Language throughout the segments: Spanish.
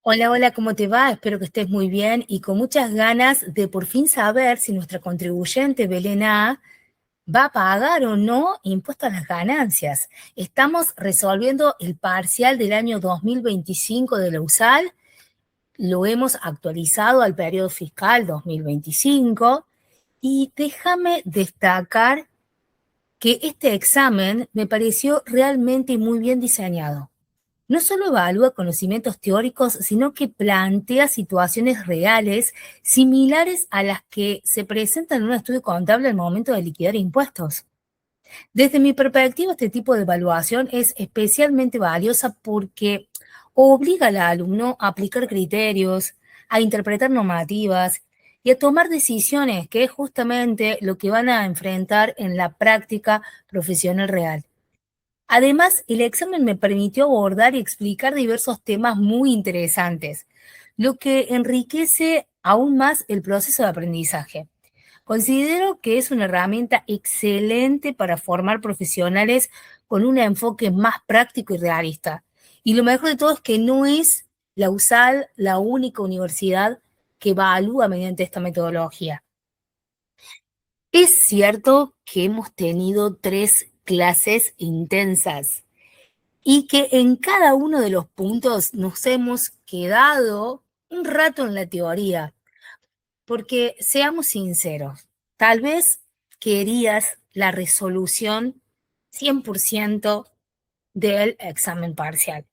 Hola, hola, ¿cómo te va? Espero que estés muy bien y con muchas ganas de por fin saber si nuestra contribuyente Belén A va a pagar o no impuesto a las ganancias. Estamos resolviendo el parcial del año 2025 de la USAL, lo hemos actualizado al periodo fiscal 2025 y déjame destacar que este examen me pareció realmente muy bien diseñado. No solo evalúa conocimientos teóricos, sino que plantea situaciones reales similares a las que se presentan en un estudio contable al momento de liquidar impuestos. Desde mi perspectiva, este tipo de evaluación es especialmente valiosa porque obliga al alumno a aplicar criterios, a interpretar normativas y a tomar decisiones, que es justamente lo que van a enfrentar en la práctica profesional real. Además, el examen me permitió abordar y explicar diversos temas muy interesantes, lo que enriquece aún más el proceso de aprendizaje. Considero que es una herramienta excelente para formar profesionales con un enfoque más práctico y realista. Y lo mejor de todo es que no es la USAL la única universidad que evalúa mediante esta metodología. Es cierto que hemos tenido 3 clases intensas y que en cada uno de los puntos nos hemos quedado un rato en la teoría, porque seamos sinceros, tal vez querías la resolución 100% del examen parcial,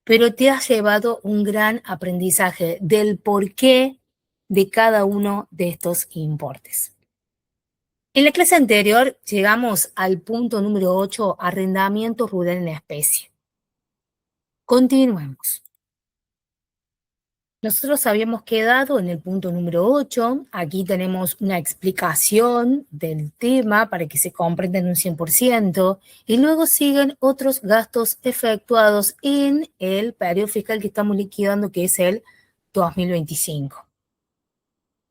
pero te has llevado un gran aprendizaje del porqué de cada uno de estos importes. En la clase anterior llegamos al punto número 8, arrendamiento rural en especie. Continuemos. Nosotros habíamos quedado en el punto número 8. Aquí tenemos una explicación del tema para que se comprenda en un 100%, y luego siguen otros gastos efectuados en el periodo fiscal que estamos liquidando, que es el 2025.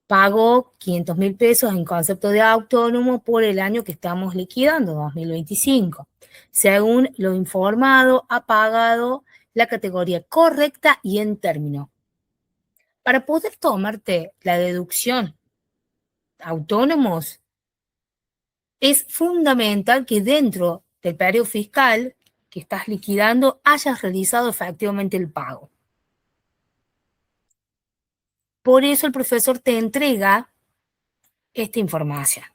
Pagó 500.000 pesos en concepto de autónomo por el año que estamos liquidando, 2025. Según lo informado, ha pagado la categoría correcta y en término. Para poder tomarte la deducción autónomos, es fundamental que dentro del periodo fiscal que estás liquidando hayas realizado efectivamente el pago. Por eso el profesor te entrega esta información.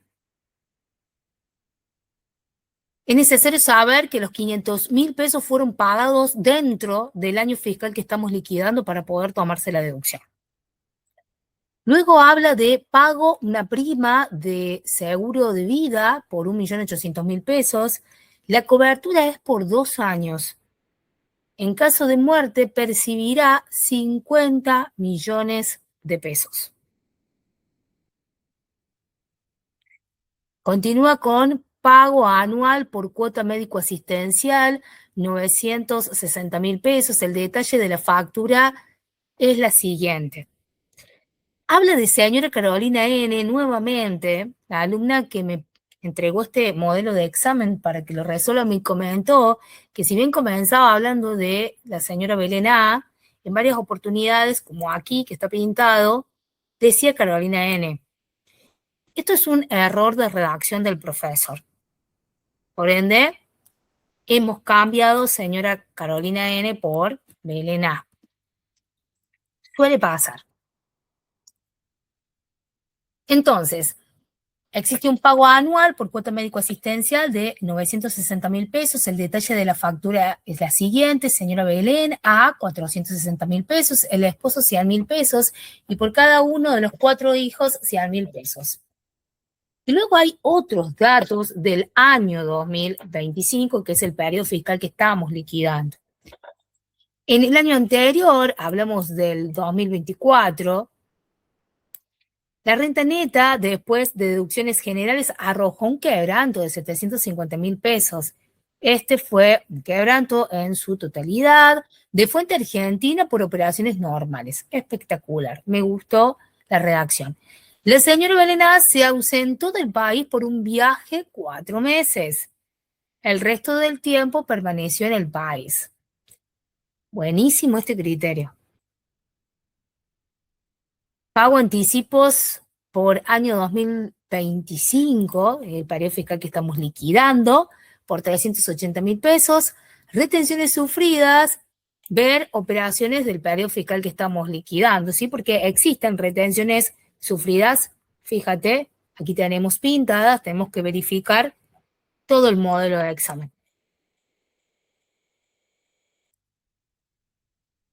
Es necesario saber que los 500.000 pesos fueron pagados dentro del año fiscal que estamos liquidando para poder tomarse la deducción. Luego habla de pago una prima de seguro de vida por 1.800.000 pesos. La cobertura es por 2 años. En caso de muerte, percibirá 50 millones de pesos. Continúa con pago anual por cuota médico asistencial, 960.000 pesos. El detalle de la factura es la siguiente. Habla de señora Carolina N. nuevamente, la alumna que me entregó este modelo de examen para que lo resuelva, me comentó que si bien comenzaba hablando de la señora Belén A, en varias oportunidades, como aquí que está pintado, decía Carolina N. Esto es un error de redacción del profesor. Por ende, hemos cambiado señora Carolina N por Belén A. Suele pasar. Entonces, existe un pago anual por cuota médico asistencial de 960.000 pesos. El detalle de la factura es la siguiente: señora Belén A, 460.000 pesos, el esposo 100.000 pesos, y por cada uno de los 4 hijos 100.000 pesos. Y luego hay otros datos del año 2025, que es el periodo fiscal que estamos liquidando. En el año anterior, hablamos del 2024, la renta neta, después de deducciones generales, arrojó un quebranto de 750.000 pesos. Este fue un quebranto en su totalidad, de fuente argentina, por operaciones normales. Espectacular. Me gustó la redacción. La señora Belén A se ausentó del país por un viaje 4 meses. El resto del tiempo permaneció en el país. Buenísimo este criterio. Pago anticipos por año 2025, el periodo fiscal que estamos liquidando, por 380.000 pesos. Retenciones sufridas, ver operaciones del periodo fiscal que estamos liquidando, ¿sí? Porque existen retenciones sufridas, fíjate, aquí tenemos pintadas, tenemos que verificar todo el modelo de examen.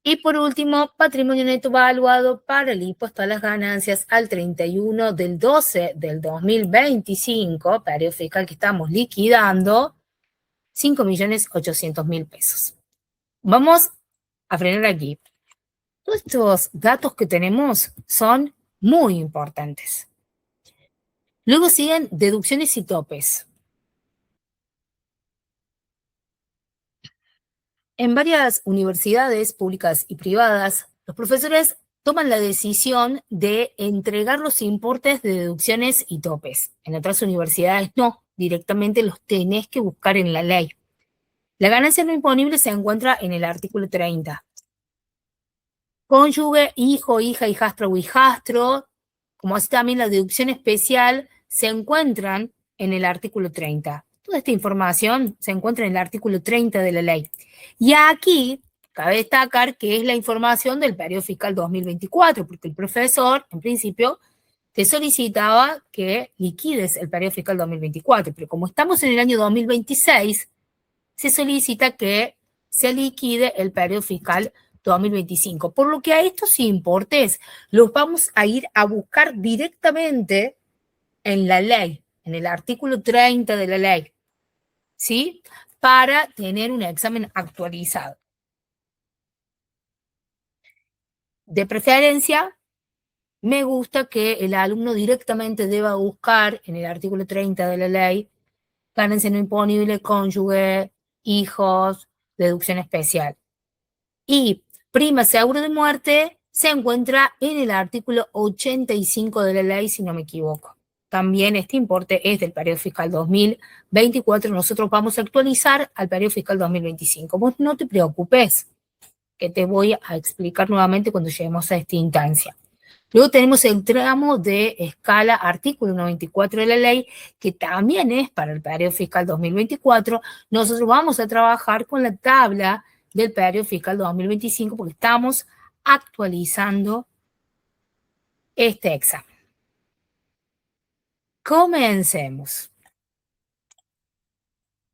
Y por último, patrimonio neto valuado para el impuesto a las ganancias al 31 del 12 del 2025, periodo fiscal que estamos liquidando, 5.800.000 pesos. Vamos a frenar aquí. Todos estos datos que tenemos son muy importantes. Luego siguen deducciones y topes. En varias universidades públicas y privadas, los profesores toman la decisión de entregar los importes de deducciones y topes. En otras universidades no, directamente los tenés que buscar en la ley. La ganancia no imponible se encuentra en el artículo 30. Cónyuge, hijo, hija, hijastro o hijastro, como así también la deducción especial, se encuentran en el artículo 30. Toda esta información se encuentra en el artículo 30 de la ley. Y aquí cabe destacar que es la información del periodo fiscal 2024, porque el profesor, en principio, te solicitaba que liquides el periodo fiscal 2024, pero como estamos en el año 2026, se solicita que se liquide el periodo fiscal 2025. Por lo que a estos importes los vamos a ir a buscar directamente en la ley, en el artículo 30 de la ley, ¿sí? Para tener un examen actualizado. De preferencia, me gusta que el alumno directamente deba buscar en el artículo 30 de la ley ganancia no imponible, cónyuge, hijos, deducción especial. Y prima seguro de muerte se encuentra en el artículo 85 de la ley, si no me equivoco. También este importe es del periodo fiscal 2024. Nosotros vamos a actualizar al periodo fiscal 2025. Vos no te preocupes, que te voy a explicar nuevamente cuando lleguemos a esta instancia. Luego tenemos el tramo de escala artículo 94 de la ley, que también es para el periodo fiscal 2024. Nosotros vamos a trabajar con la tabla del periodo fiscal 2025 porque estamos actualizando este examen. Comencemos.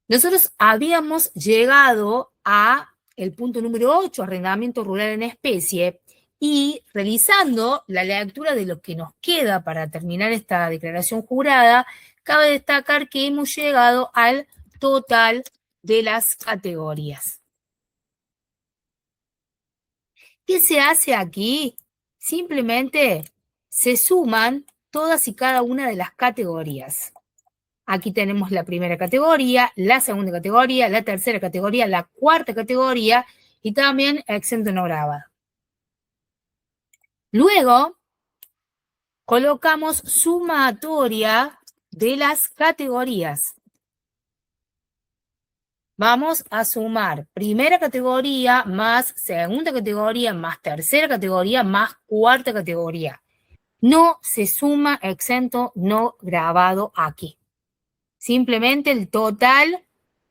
Nosotros habíamos llegado a el punto número 8, arrendamiento rural en especie, y realizando la lectura de lo que nos queda para terminar esta declaración jurada, cabe destacar que hemos llegado al total de las categorías. ¿Qué se hace aquí? Simplemente se suman todas y cada una de las categorías. Aquí tenemos la primera categoría, la segunda categoría, la tercera categoría, la cuarta categoría y también exento no grabado. Luego, colocamos sumatoria de las categorías. Vamos a sumar primera categoría más segunda categoría más tercera categoría más cuarta categoría. No se suma exento no grabado aquí. Simplemente el total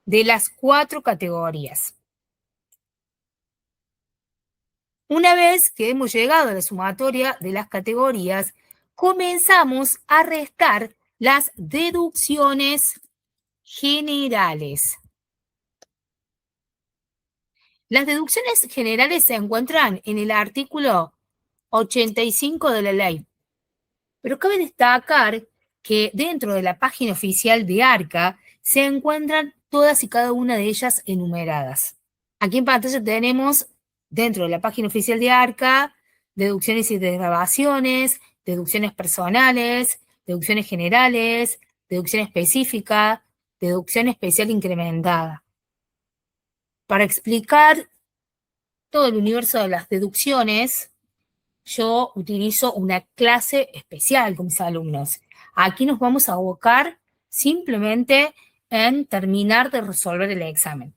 de las 4 categorías. Una vez que hemos llegado a la sumatoria de las categorías, comenzamos a restar las deducciones generales. Las deducciones generales se encuentran en el artículo 85 de la ley. Pero cabe destacar que dentro de la página oficial de ARCA se encuentran todas y cada una de ellas enumeradas. Aquí en pantalla tenemos, dentro de la página oficial de ARCA, deducciones y desgravaciones, deducciones personales, deducciones generales, deducción específica, deducción especial incrementada. Para explicar todo el universo de las deducciones, yo utilizo una clase especial con mis alumnos. Aquí nos vamos a abocar simplemente en terminar de resolver el examen.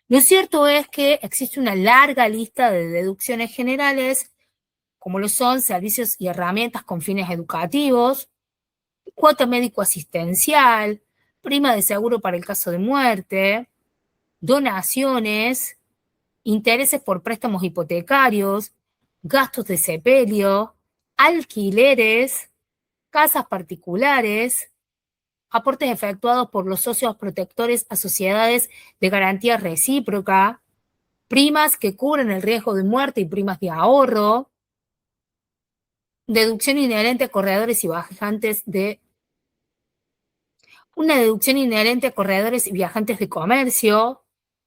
Lo cierto es que existe una larga lista de deducciones generales como lo son servicios y herramientas con fines educativos, cuota médico asistencial, prima de seguro para el caso de muerte, donaciones, intereses por préstamos hipotecarios, gastos de sepelio, alquileres, casas particulares, aportes efectuados por los socios protectores a sociedades de garantía recíproca, primas que cubren el riesgo de muerte y primas de ahorro, deducción inherente a corredores y viajantes de una deducción inherente a corredores y viajantes de comercio,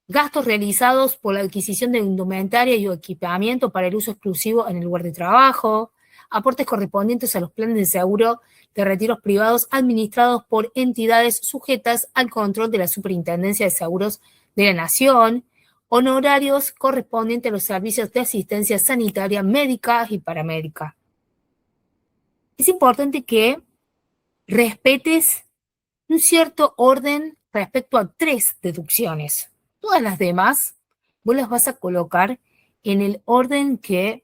gastos realizados por la adquisición de indumentaria y equipamiento para el uso exclusivo en el lugar de trabajo, aportes correspondientes a los planes de seguro de retiros privados administrados por entidades sujetas al control de la Superintendencia de Seguros de la Nación, honorarios correspondientes a los servicios de asistencia sanitaria, médica y paramédica. Es importante que respetes un cierto orden respecto a 3 deducciones. Todas las demás vos las vas a colocar en el orden que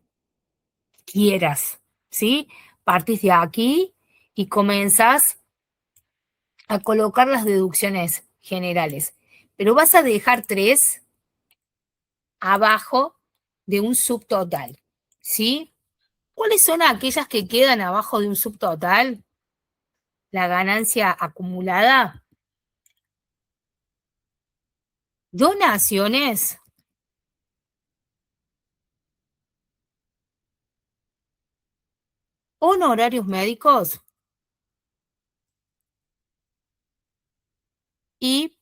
quieras, ¿sí? Partís de aquí y comenzás a colocar las deducciones generales. Pero vas a dejar 3 abajo de un subtotal, ¿sí? ¿Cuáles son aquellas que quedan abajo de un subtotal? La ganancia acumulada, donaciones, honorarios médicos y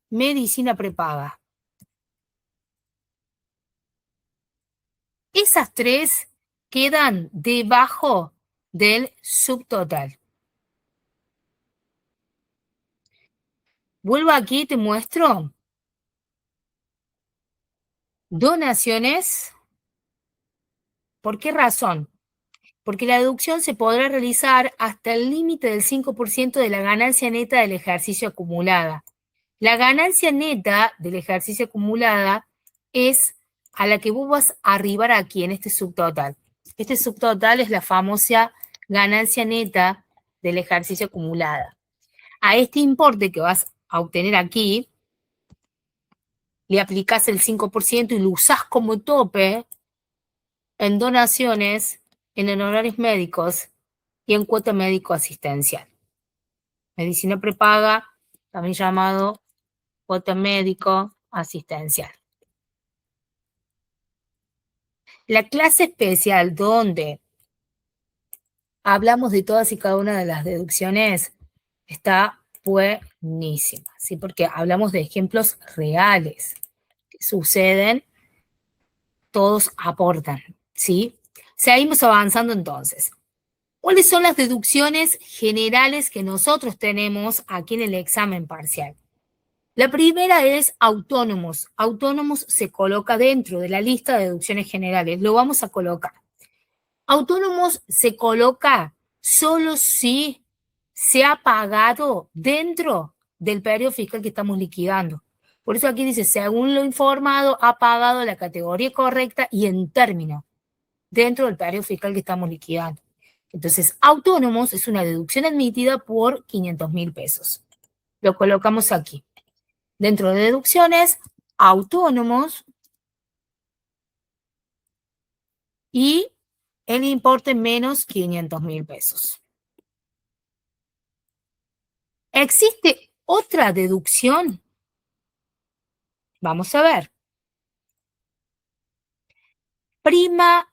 medicina prepaga. Esas 3 quedan debajo del subtotal. Vuelvo aquí y te muestro. Donaciones. ¿Por qué razón? Porque la deducción se podrá realizar hasta el límite del 5% de la ganancia neta del ejercicio acumulada. La ganancia neta del ejercicio acumulada es a la que vos vas a arribar aquí en este subtotal. Este subtotal es la famosa ganancia neta del ejercicio acumulada. A este importe que vas a obtener aquí, le aplicás el 5% y lo usás como tope en donaciones, en honorarios médicos y en cuota médico asistencial. Medicina prepaga, también llamado cuota médico asistencial. La clase especial donde hablamos de todas y cada una de las deducciones está buenísima, ¿sí? Porque hablamos de ejemplos reales que suceden, todos aportan, ¿sí? Seguimos avanzando entonces. ¿Cuáles son las deducciones generales que nosotros tenemos aquí en el examen parcial? La primera es autónomos. Autónomos se coloca dentro de la lista de deducciones generales. Lo vamos a colocar. Autónomos se coloca solo si se ha pagado dentro del periodo fiscal que estamos liquidando. Por eso aquí dice, según lo informado, ha pagado la categoría correcta y en término, dentro del periodo fiscal que estamos liquidando. Entonces, autónomos es una deducción admitida por 500.000 pesos. Lo colocamos aquí. Dentro de deducciones, autónomos y el importe menos 500.000 pesos. ¿Existe otra deducción? Vamos a ver. Prima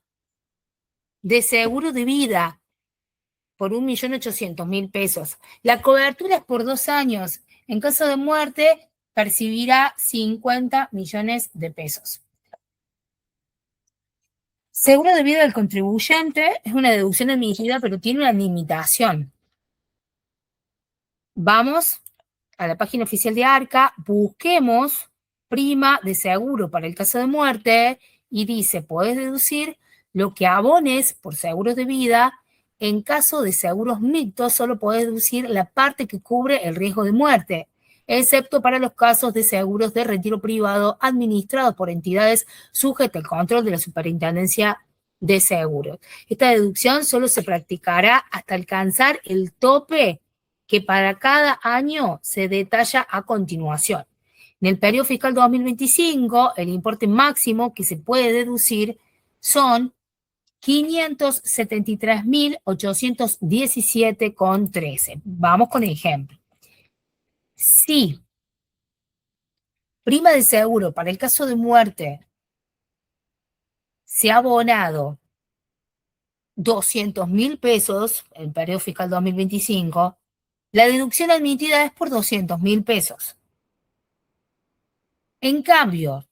de seguro de vida por 1.800.000 pesos. La cobertura es por 2 años. En caso de muerte, percibirá 50 millones de pesos. Seguro de vida del contribuyente es una deducción admitida, pero tiene una limitación. Vamos a la página oficial de ARCA, busquemos prima de seguro para el caso de muerte y dice, podés deducir lo que abones por seguros de vida. En caso de seguros mixtos, solo podés deducir la parte que cubre el riesgo de muerte, excepto para los casos de seguros de retiro privado administrados por entidades sujetas al control de la Superintendencia de seguro. Esta deducción solo se practicará hasta alcanzar el tope que para cada año se detalla a continuación. En el periodo fiscal 2025, el importe máximo que se puede deducir son 573.817,13. Vamos con el ejemplo. Si prima de seguro para el caso de muerte se ha abonado 200.000 pesos en el periodo fiscal 2025, la deducción admitida es por 200.000 pesos. En cambio,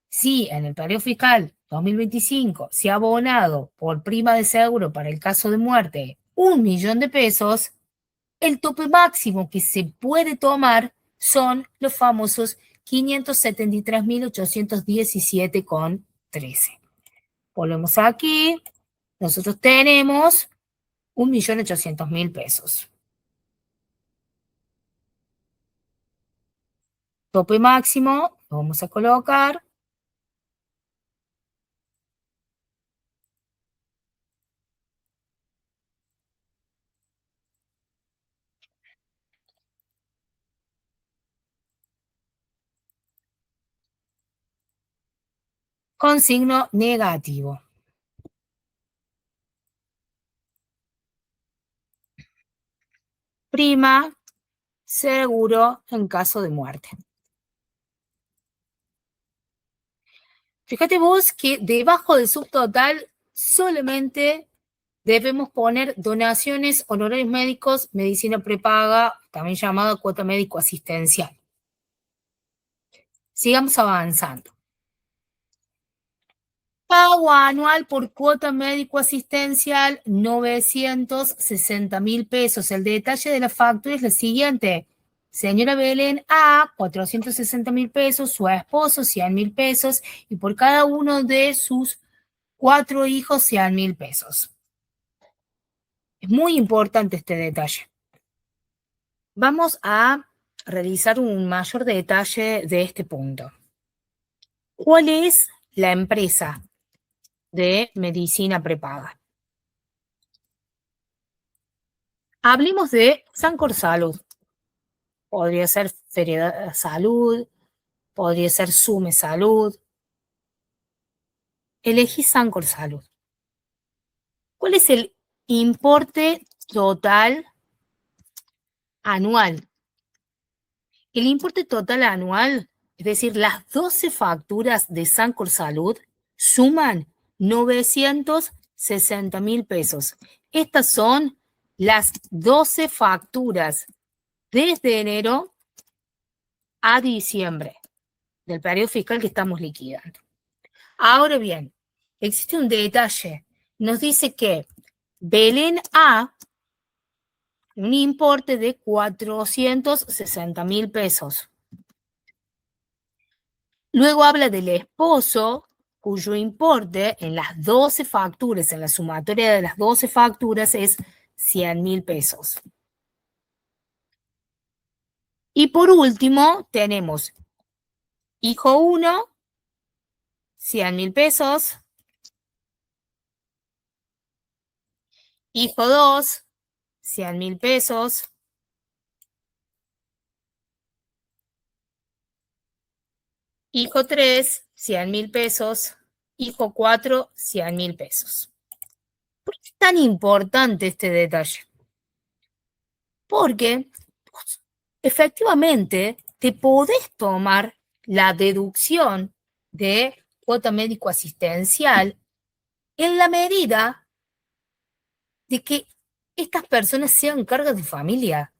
si en el periodo fiscal 2025 se ha abonado por prima de seguro para el caso de muerte 1.000.000 de pesos, el tope máximo que se puede tomar son los famosos 573.817,13. Volvemos aquí, nosotros tenemos 1.800.000 pesos. Tope máximo, lo vamos a colocar. Con signo negativo. Prima, seguro en caso de muerte. Fíjate vos que debajo del subtotal solamente debemos poner donaciones, honorarios médicos, medicina prepaga, también llamada cuota médico asistencial. Sigamos avanzando. Pago anual por cuota médico asistencial, 960.000 pesos. El detalle de la factura es lo siguiente. Señora Belén A, 460.000 pesos, su esposo, 100.000 pesos, y por cada uno de sus 4 hijos, 100.000 pesos. Es muy importante este detalle. Vamos a realizar un mayor detalle de este punto. ¿Cuál es la empresa de medicina prepaga? Hablemos de Sancor Salud. Podría ser Feria Salud, podría ser Sume Salud. Elegí Sancor Salud. ¿Cuál es el importe total anual? El importe total anual, es decir, las 12 facturas de Sancor Salud, suman 960.000 pesos. Estas son las 12 facturas desde enero a diciembre del periodo fiscal que estamos liquidando. Ahora bien, existe un detalle. Nos dice que Belén A, un importe de 460.000 pesos. Luego habla del esposo, cuyo importe en las 12 facturas, en la sumatoria de las 12 facturas, es 100.000 pesos. Y por último, tenemos hijo 1, 100.000 pesos. Hijo 2, 100.000 pesos. Hijo 3, 100.000 pesos. Hijo 4, 100.000 pesos. ¿Por qué es tan importante este detalle? Porque efectivamente te podés tomar la deducción de cuota médico asistencial en la medida de que estas personas sean cargas de familia.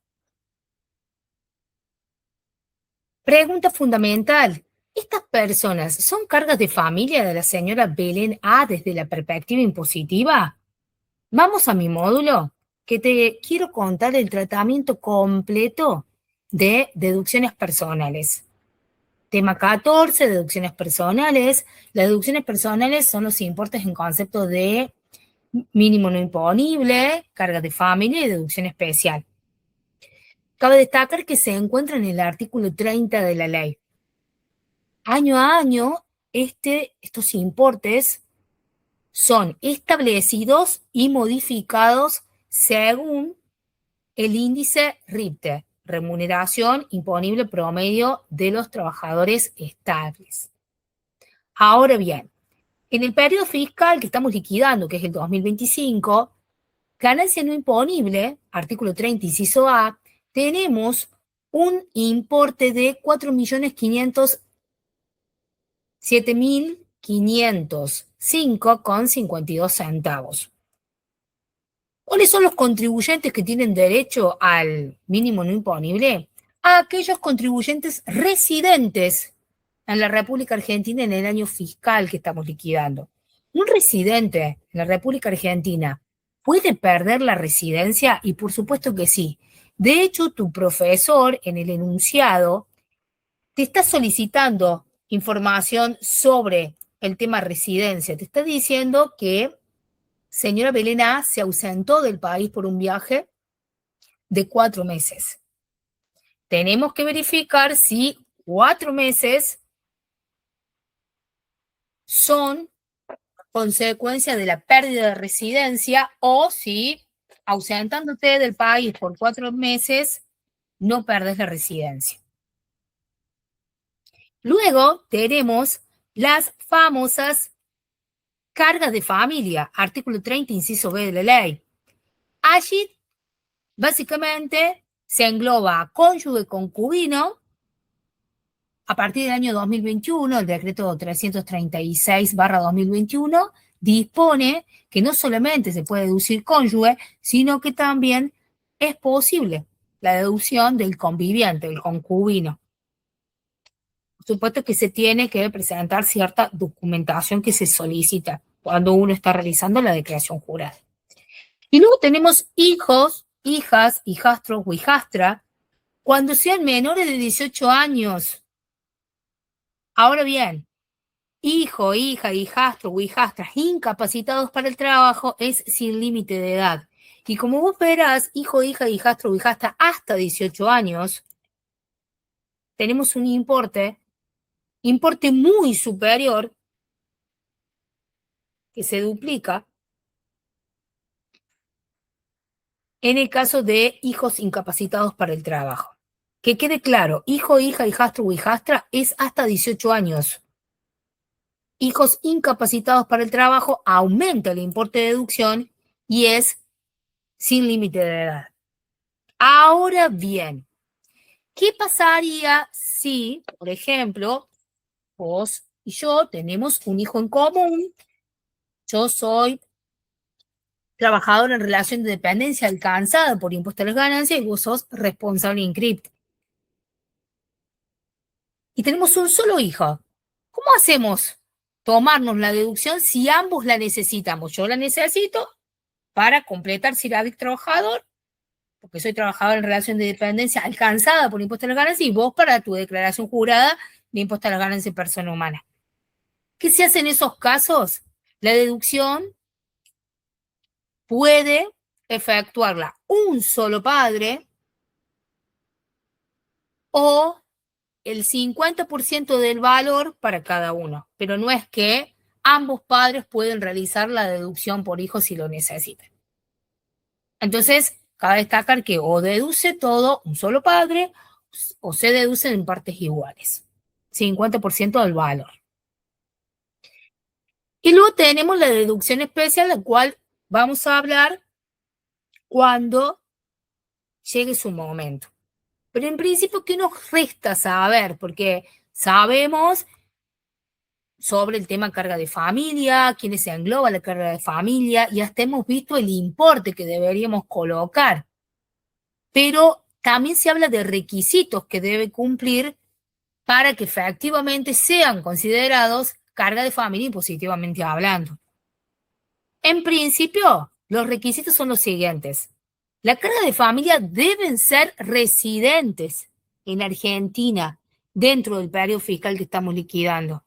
Pregunta fundamental. ¿Estas personas son cargas de familia de la señora Belén A desde la perspectiva impositiva? Vamos a mi módulo, que te quiero contar el tratamiento completo de deducciones personales. Tema 14, deducciones personales. Las deducciones personales son los importes en concepto de mínimo no imponible, carga de familia y deducción especial. Cabe destacar que se encuentra en el artículo 30 de la ley. Año a año, estos importes son establecidos y modificados según el índice RIPTE, remuneración imponible promedio de los trabajadores estables. Ahora bien, en el periodo fiscal que estamos liquidando, que es el 2025, ganancia no imponible, artículo 30, inciso A, tenemos un importe de 4.007.505,52 centavos. ¿Cuáles son los contribuyentes que tienen derecho al mínimo no imponible? A aquellos contribuyentes residentes en la República Argentina en el año fiscal que estamos liquidando. Un residente en la República Argentina puede perder la residencia y por supuesto que sí. De hecho, tu profesor en el enunciado te está solicitando información sobre el tema residencia. Te está diciendo que señora Belén A se ausentó del país por un viaje de 4 meses. Tenemos que verificar si 4 meses son consecuencia de la pérdida de residencia o si ausentándote del país por 4 meses no perdes la residencia. Luego tenemos las famosas cargas de familia, artículo 30, inciso B de la ley. Allí, básicamente, se engloba a cónyuge concubino. A partir del año 2021, el decreto 336/2021 dispone que no solamente se puede deducir cónyuge, sino que también es posible la deducción del conviviente, del concubino. Por supuesto que se tiene que presentar cierta documentación que se solicita cuando uno está realizando la declaración jurada. Y luego tenemos hijos, hijas, hijastros o hijastra, cuando sean menores de 18 años. Ahora bien, hijo, hija, hijastro o hijastras incapacitados para el trabajo es sin límite de edad. Y como vos verás, hijo, hija, hijastro o hijastra hasta 18 años, tenemos un importe muy superior que se duplica en el caso de hijos incapacitados para el trabajo. Que quede claro, hijo, hija, hijastro o hijastra es hasta 18 años. Hijos incapacitados para el trabajo aumenta el importe de deducción y es sin límite de edad. Ahora bien, ¿qué pasaría si, por ejemplo, vos y yo tenemos un hijo en común? Yo soy trabajador en relación de dependencia alcanzada por impuesto a las ganancias y vos sos responsable inscripto. Y tenemos un solo hijo. ¿Cómo hacemos tomarnos la deducción si ambos la necesitamos? Yo la necesito para completar CIRADIC trabajador, porque soy trabajador en relación de dependencia alcanzada por impuesto a las ganancias, y vos para tu declaración jurada de impuesto a las ganancias de persona humana. ¿Qué se hace en esos casos? La deducción puede efectuarla un solo padre o el 50% del valor para cada uno, pero no es que ambos padres pueden realizar la deducción por hijo si lo necesitan. Entonces, cabe destacar que o deduce todo un solo padre o se deducen en partes iguales, 50% del valor. Y luego tenemos la deducción especial, la cual vamos a hablar cuando llegue su momento. Pero en principio, ¿qué nos resta saber? Porque sabemos sobre el tema carga de familia, quiénes se engloba la carga de familia, y hasta hemos visto el importe que deberíamos colocar. Pero también se habla de requisitos que debe cumplir para que efectivamente sean considerados carga de familia impositivamente hablando. En principio, los requisitos son los siguientes. La carga de familia deben ser residentes en Argentina dentro del periodo fiscal que estamos liquidando.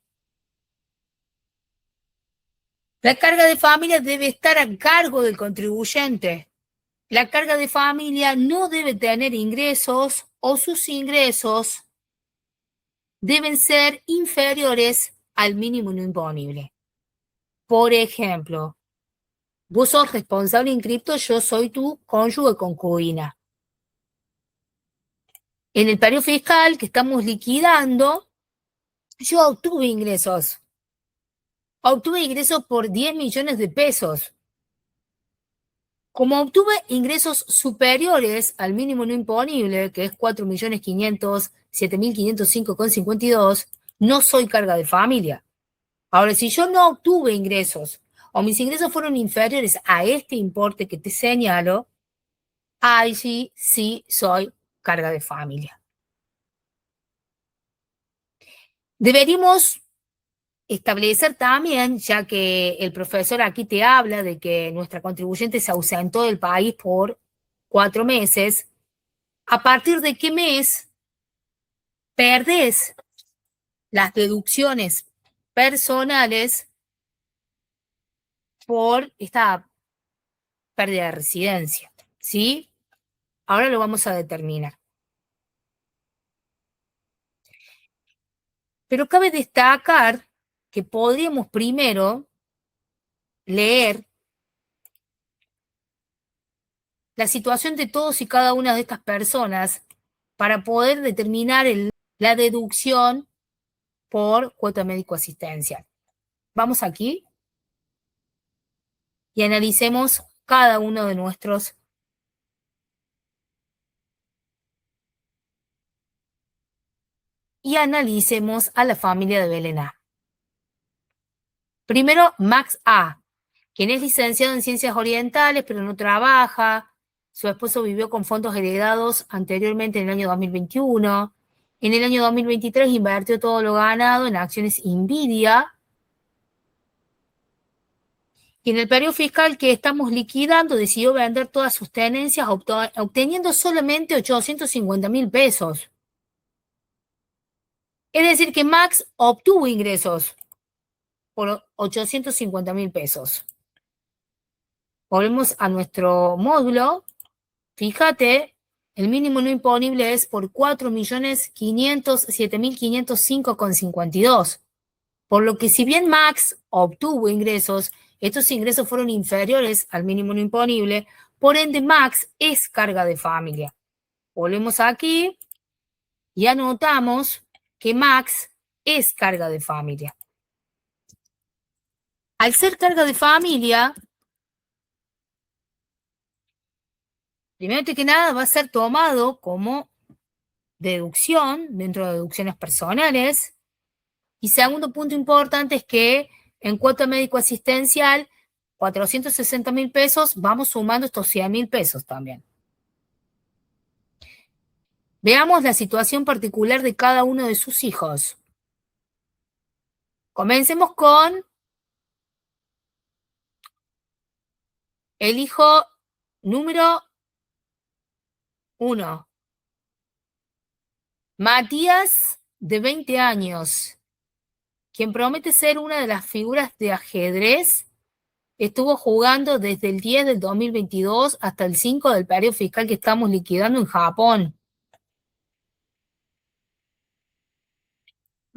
La carga de familia debe estar a cargo del contribuyente. La carga de familia no debe tener ingresos o sus ingresos deben ser inferiores al mínimo no imponible. Por ejemplo, vos sos responsable inscripto, yo soy tu cónyuge concubina. En el periodo fiscal que estamos liquidando, yo obtuve ingresos. Obtuve ingresos por 10 millones de pesos. Como obtuve ingresos superiores al mínimo no imponible, que es 4.507.505,52, no soy carga de familia. Ahora, si yo no obtuve ingresos o mis ingresos fueron inferiores a este importe que te señalo, ahí sí soy carga de familia. Deberíamos establecer también, ya que el profesor aquí te habla de que nuestra contribuyente se ausentó del país por 4 meses, ¿a partir de qué mes perdés las deducciones personales por esta pérdida de residencia? ¿Sí? Ahora lo vamos a determinar. Pero cabe destacar que podríamos primero leer la situación de todos y cada una de estas personas para poder determinar la deducción por cuota médico asistencial. Vamos aquí y analicemos cada uno de nuestros y analicemos a la familia de Belén A. Primero, Max A, quien es licenciado en Ciencias Orientales, pero no trabaja. Su esposo vivió con fondos heredados anteriormente en el año 2021. En el año 2023 invirtió todo lo ganado en acciones Nvidia. Y en el periodo fiscal que estamos liquidando, decidió vender todas sus tenencias, obteniendo solamente 850.000 pesos. Es decir, que Max obtuvo ingresos por 850.000 pesos. Volvemos a nuestro módulo. Fíjate, el mínimo no imponible es por 4.507.505,52. Por lo que si bien Max obtuvo ingresos, estos ingresos fueron inferiores al mínimo no imponible, por ende Max es carga de familia. Volvemos aquí y anotamos que Max es carga de familia. Al ser carga de familia, primero que nada va a ser tomado como deducción dentro de deducciones personales. Y segundo punto importante es que en cuota médico asistencial, 460.000 pesos, vamos sumando estos 100.000 pesos también. Veamos la situación particular de cada uno de sus hijos. Comencemos con el hijo número 1. Matías, de 20 años, quien promete ser una de las figuras de ajedrez. Estuvo jugando desde el 10 del 2022 hasta el 5 del periodo fiscal que estamos liquidando en Japón.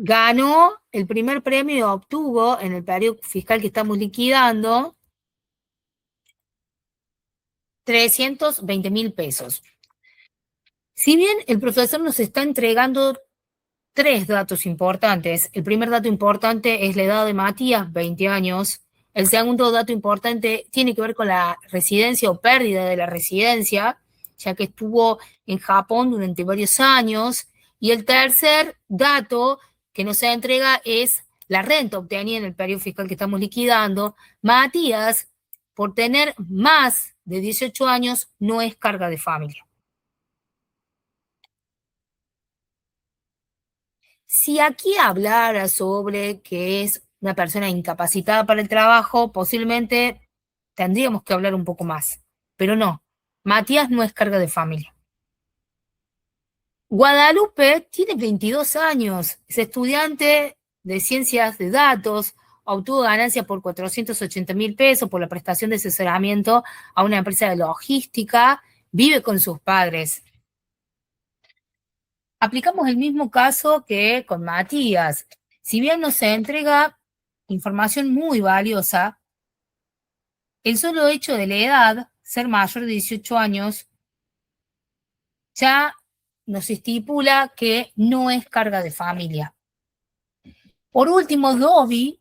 Ganó el primer premio y obtuvo en el periodo fiscal que estamos liquidando 320.000 pesos. Si bien el profesor nos está entregando 3 datos importantes, el primer dato importante es la edad de Matías, 20 años. El segundo dato importante tiene que ver con la residencia o pérdida de la residencia, ya que estuvo en Japón durante varios años. Y el tercer dato que nos entrega es la renta obtenida en el periodo fiscal que estamos liquidando. Matías, por tener más de 18 años, no es carga de familia. Si aquí hablara sobre que es una persona incapacitada para el trabajo, posiblemente tendríamos que hablar un poco más. Pero no, Matías no es carga de familia. Guadalupe tiene 22 años, es estudiante de ciencias de datos, obtuvo ganancias por 480.000 pesos por la prestación de asesoramiento a una empresa de logística, vive con sus padres. Aplicamos el mismo caso que con Matías. Si bien no se entrega información muy valiosa. El solo hecho de la edad, ser mayor de 18 años, ya nos estipula que no es carga de familia. Por último, Dobby,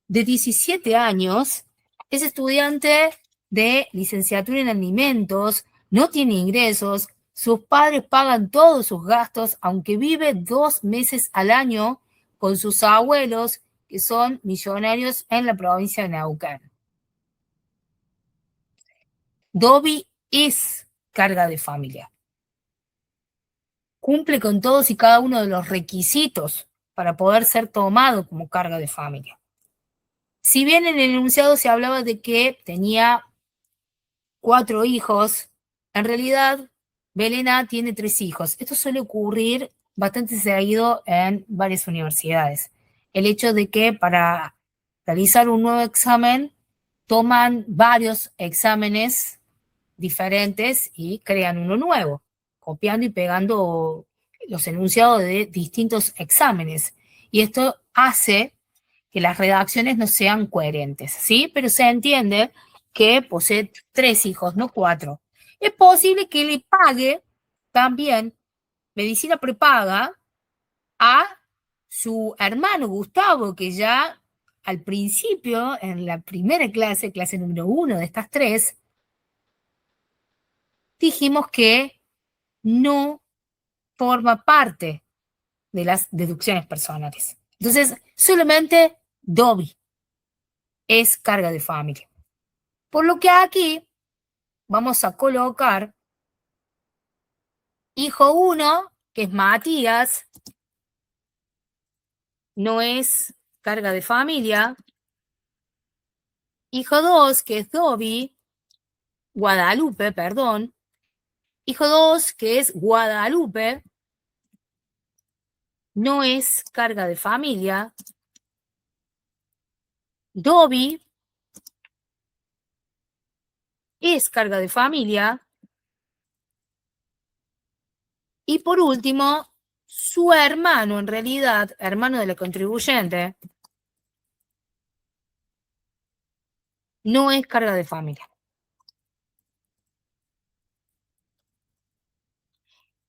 de 17 años, es estudiante de licenciatura en alimentos, no tiene ingresos, sus padres pagan todos sus gastos, aunque vive 2 meses al año con sus abuelos, que son millonarios en la provincia de Neuquén. Dobby es carga de familia. Cumple con todos y cada uno de los requisitos para poder ser tomado como carga de familia. Si bien en el enunciado se hablaba de que tenía 4 hijos, en realidad Belén tiene 3 hijos. Esto suele ocurrir bastante seguido en varias universidades. El hecho de que para realizar un nuevo examen toman varios exámenes diferentes y crean uno nuevo, copiando y pegando los enunciados de distintos exámenes. Y esto hace que las redacciones no sean coherentes, ¿sí? Pero se entiende que posee 3 hijos, no 4. Es posible que le pague también medicina prepaga a su hermano Gustavo, que ya al principio, en la primera clase, clase número 1 de estas 3, dijimos que no forma parte de las deducciones personales. Entonces, solamente Dobby es carga de familia. Por lo que aquí vamos a colocar hijo 1, que es Matías, no es carga de familia. Hijo 2, que es Dobby, Guadalupe, perdón. Hijo 2, que es Guadalupe, no es carga de familia. Dobby es carga de familia. Y por último, su hermano, en realidad, hermano de la contribuyente, no es carga de familia.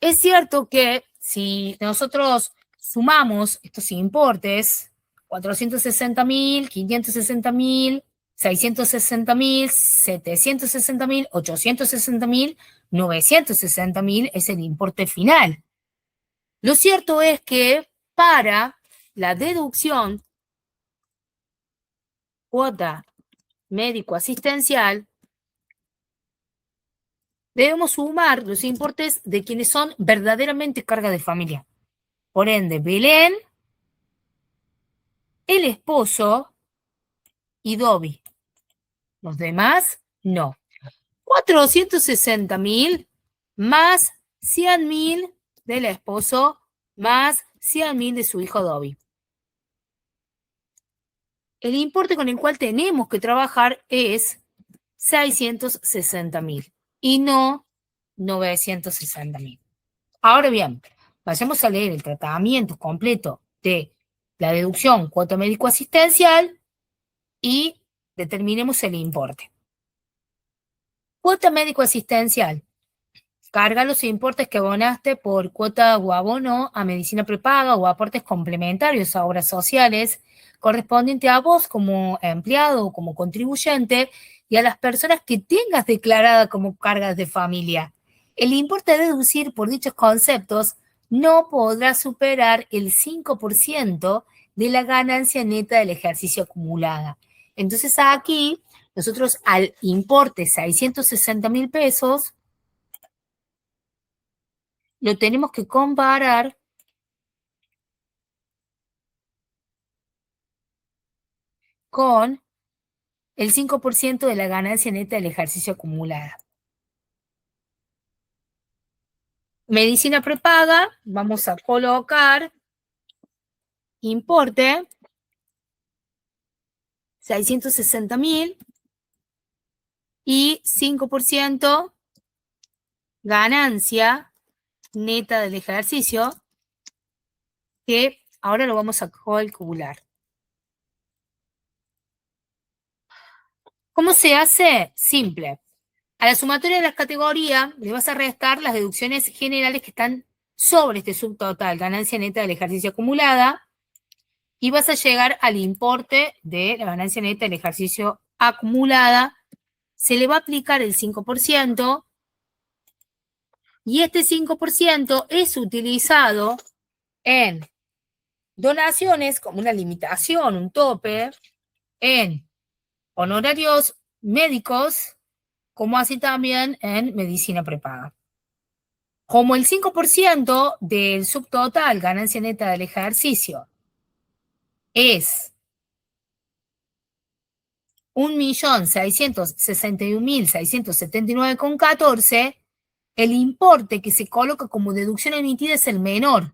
Es cierto que si nosotros sumamos estos importes, 460.000, 560.000, 660.000, 760.000, 860.000, 960.000 es el importe final. Lo cierto es que para la deducción cuota médico asistencial, debemos sumar los importes de quienes son verdaderamente carga de familia. Por ende, Belén, el esposo y Dobby. Los demás, no. 460.000 más 100.000 del esposo más 100.000 de su hijo Dobby. El importe con el cual tenemos que trabajar es 660.000 y no 960.000. Ahora bien, vayamos a leer el tratamiento completo de la deducción cuota médico asistencial y determinemos el importe. Cuota médico asistencial. Carga los importes que abonaste por cuota o abono a medicina prepaga o aportes complementarios a obras sociales correspondiente a vos como empleado o como contribuyente y a las personas que tengas declarada como cargas de familia. El importe a deducir por dichos conceptos no podrá superar el 5% de la ganancia neta del ejercicio acumulada. Entonces aquí nosotros al importe 660.000 pesos lo tenemos que comparar con el 5% de la ganancia neta del ejercicio acumulada. Medicina prepaga, vamos a colocar importe 660.000 y 5% ganancia neta del ejercicio, que ahora lo vamos a calcular. ¿Cómo se hace? Simple. A la sumatoria de las categorías le vas a restar las deducciones generales que están sobre este subtotal, ganancia neta del ejercicio acumulada, y vas a llegar al importe de la ganancia neta del ejercicio acumulada. Se le va a aplicar el 5%, y este 5% es utilizado en donaciones como una limitación, un tope, en honorarios médicos, como así también en medicina prepaga. Como el 5% del subtotal ganancia neta del ejercicio es 1.661.679,14, el importe que se coloca como deducción emitida es el menor.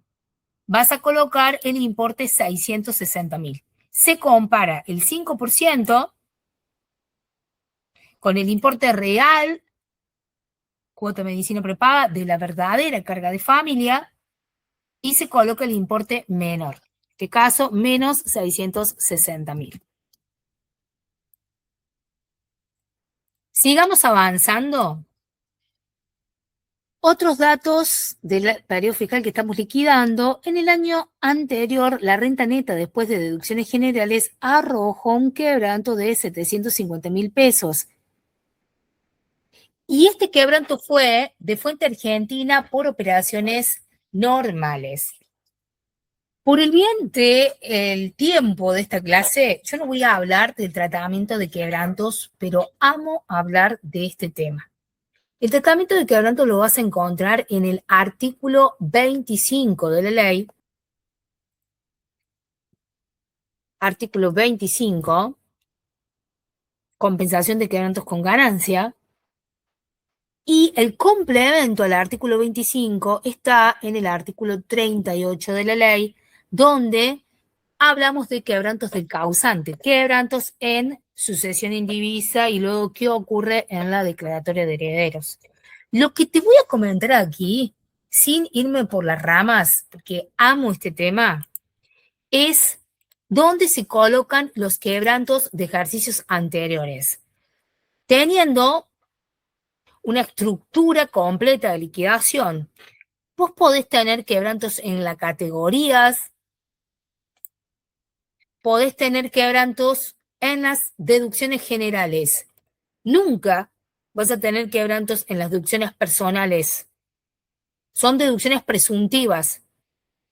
Vas a colocar el importe 660.000. Se compara el 5% con el importe real, cuota de medicina prepaga, de la verdadera carga de familia, y se coloca el importe menor. En este caso, menos 660.000. Sigamos avanzando. Otros datos del periodo fiscal que estamos liquidando: en el año anterior, la renta neta después de deducciones generales arrojó un quebranto de 750.000 pesos. Y este quebranto fue de fuente argentina por operaciones normales. Por el bien del tiempo de esta clase, yo no voy a hablar del tratamiento de quebrantos, pero amo hablar de este tema. El tratamiento de quebranto lo vas a encontrar en el artículo 25 de la ley. Artículo 25, compensación de quebrantos con ganancia. Y el complemento al artículo 25 está en el artículo 38 de la ley, donde hablamos de quebrantos del causante, quebrantos en sucesión indivisa y luego qué ocurre en la declaratoria de herederos. Lo que te voy a comentar aquí, sin irme por las ramas, porque amo este tema, es dónde se colocan los quebrantos de ejercicios anteriores. Teniendo una estructura completa de liquidación, vos podés tener quebrantos en las categorías, podés tener quebrantos en las deducciones generales. Nunca vas a tener quebrantos en las deducciones personales. Son deducciones presuntivas,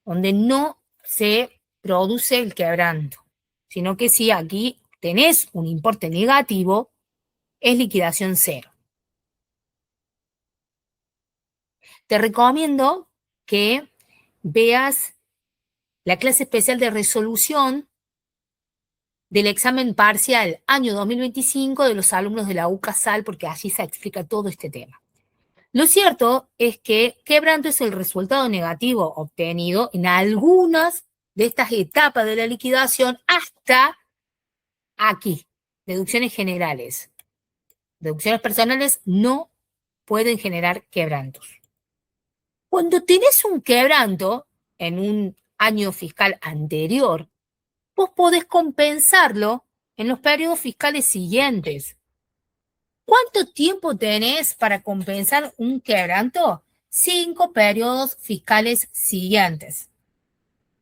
donde no se produce el quebranto, sino que si aquí tenés un importe negativo, es liquidación cero. Te recomiendo que veas la clase especial de resolución del examen parcial año 2025 de los alumnos de la UCASAL, porque allí se explica todo este tema. Lo cierto es que quebranto es el resultado negativo obtenido en algunas de estas etapas de la liquidación hasta aquí, deducciones generales. Deducciones personales no pueden generar quebrantos. Cuando tenés un quebranto en un año fiscal anterior, vos podés compensarlo en los periodos fiscales siguientes. ¿Cuánto tiempo tenés para compensar un quebranto? 5 periodos fiscales siguientes.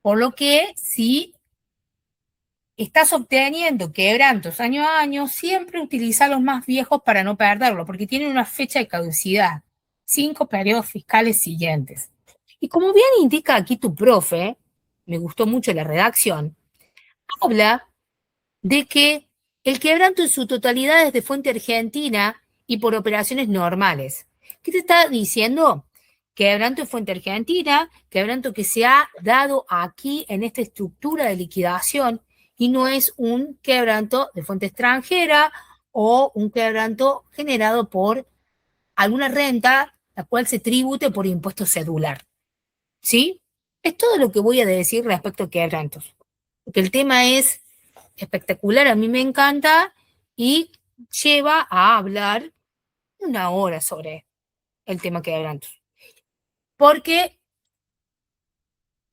Por lo que, si estás obteniendo quebrantos año a año, siempre utiliza los más viejos para no perderlo, porque tienen una fecha de caducidad. 5 periodos fiscales siguientes. Y como bien indica aquí tu profe, me gustó mucho la redacción, habla de que el quebranto en su totalidad es de fuente argentina y por operaciones normales. ¿Qué te está diciendo? Quebranto de fuente argentina, quebranto que se ha dado aquí en esta estructura de liquidación y no es un quebranto de fuente extranjera o un quebranto generado por alguna renta la cual se tribute por impuesto cedular. ¿Sí? Es todo lo que voy a decir respecto a quebrantos. Porque el tema es espectacular, a mí me encanta y lleva a hablar 1 hora sobre el tema quebrantos. Porque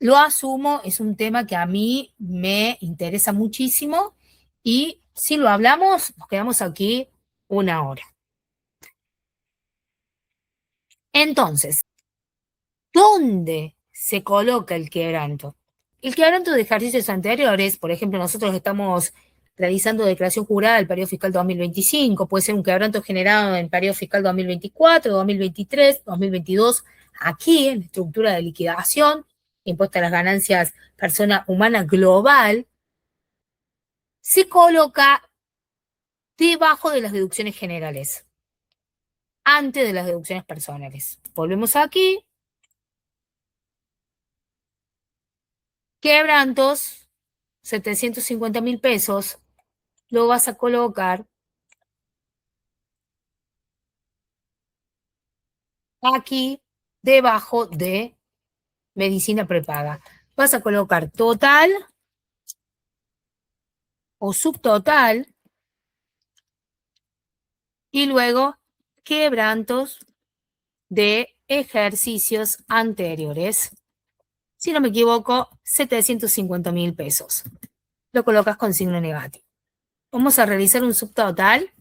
lo asumo, es un tema que a mí me interesa muchísimo y Si lo hablamos, nos quedamos aquí 1 hora. Entonces, ¿dónde se coloca el quebranto? El quebranto de ejercicios anteriores, por ejemplo, nosotros estamos realizando declaración jurada del periodo fiscal 2025, puede ser un quebranto generado en el periodo fiscal 2024, 2023, 2022, aquí en la estructura de liquidación, impuesta a las ganancias persona humana global, se coloca debajo de las deducciones generales, antes de las deducciones personales. Volvemos aquí, quebrantos, 750.000 pesos, lo vas a colocar aquí debajo de medicina prepaga. Vas a colocar total o subtotal y luego quebrantos de ejercicios anteriores. Si no me equivoco, 750.000 pesos. Lo colocas con signo negativo. Vamos a realizar un subtotal.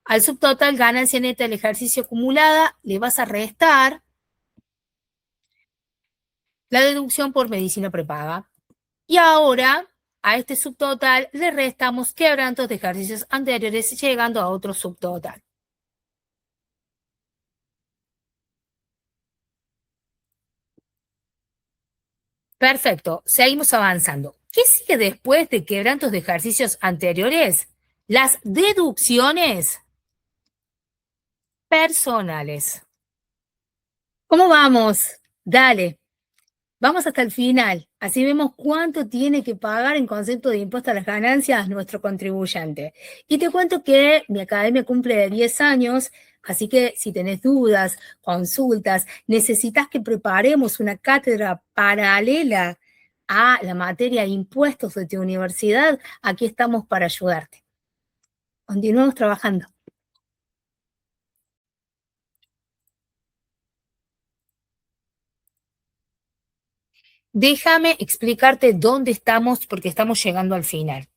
Al subtotal, ganancia neta del ejercicio acumulada, le vas a restar la deducción por medicina prepaga. Y ahora, a este subtotal le restamos quebrantos de ejercicios anteriores, llegando a otro subtotal. Perfecto, seguimos avanzando. ¿Qué sigue después de quebrantos de ejercicios anteriores? Las deducciones personales. ¿Cómo vamos? Dale. Vamos hasta el final, así vemos cuánto tiene que pagar en concepto de impuesto a las ganancias nuestro contribuyente. Y te cuento que mi academia cumple 10 años, así que si tenés dudas, consultas, necesitas que preparemos una cátedra paralela a la materia de impuestos de tu universidad, aquí estamos para ayudarte. Continuemos trabajando. Déjame explicarte dónde estamos porque estamos llegando al final.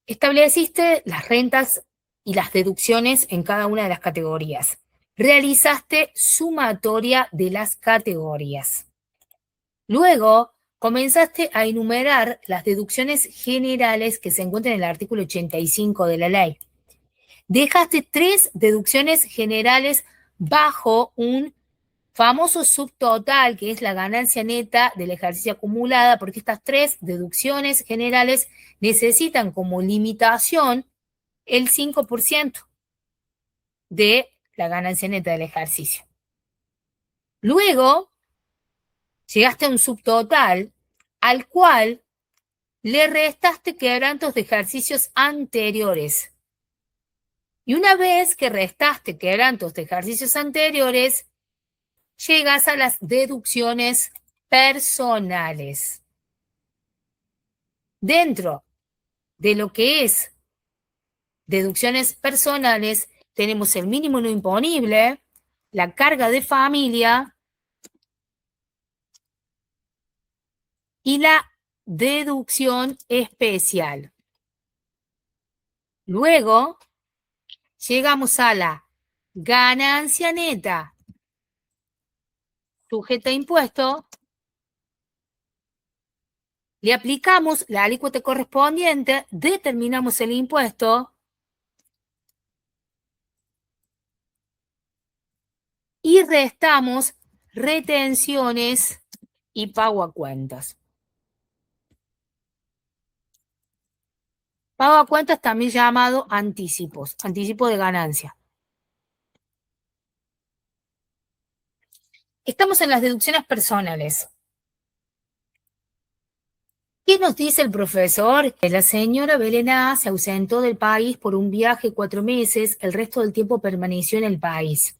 Estableciste las rentas y las deducciones en cada una de las categorías. Realizaste sumatoria de las categorías. Luego, comenzaste a enumerar las deducciones generales que se encuentran en el artículo 85 de la ley. Dejaste 3 deducciones generales bajo un famoso subtotal, que es la ganancia neta del ejercicio acumulada, porque estas 3 deducciones generales necesitan como limitación el 5% de la ganancia neta del ejercicio. Luego, llegaste a un subtotal al cual le restaste quebrantos de ejercicios anteriores. Y una vez que restaste quebrantos de ejercicios anteriores, llegas a las deducciones personales. Dentro de lo que es deducciones personales, tenemos el mínimo no imponible, la carga de familia y la deducción especial. Luego, llegamos a la ganancia neta sujeta a impuesto, le aplicamos la alícuota correspondiente, determinamos el impuesto y restamos retenciones y pago a cuentas. Pago a cuentas también llamado anticipos, anticipo de ganancia. Estamos en las deducciones personales. ¿Qué nos dice el profesor? Que la señora Belén A. se ausentó del país por un viaje 4 meses, el resto del tiempo permaneció en el país.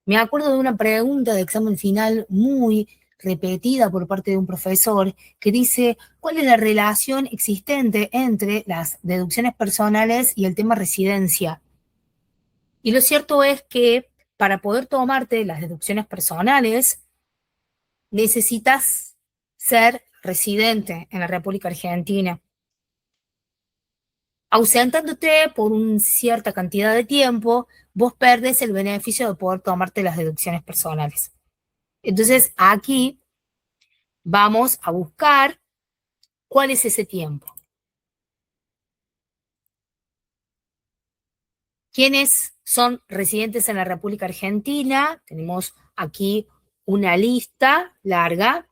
Me acuerdo de una pregunta de examen final muy repetida por parte de un profesor que dice, ¿cuál es la relación existente entre las deducciones personales y el tema residencia? Y lo cierto es que para poder tomarte las deducciones personales, necesitas ser residente en la República Argentina. Ausentándote por una cierta cantidad de tiempo, vos perdés el beneficio de poder tomarte las deducciones personales. Entonces, aquí vamos a buscar cuál es ese tiempo. ¿Quiénes son residentes en la República Argentina? Tenemos aquí una lista larga.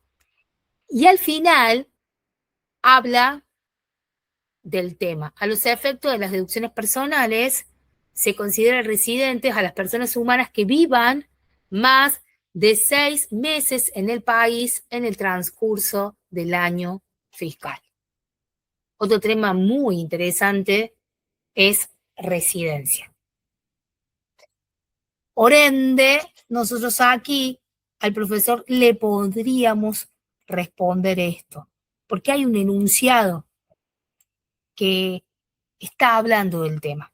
Y al final habla del tema. A los efectos de las deducciones personales, se considera residentes a las personas humanas que vivan más de 6 meses en el país en el transcurso del año fiscal. Otro tema muy interesante es residencia. Por ende, nosotros aquí al profesor le podríamos responder esto, porque hay un enunciado que está hablando del tema.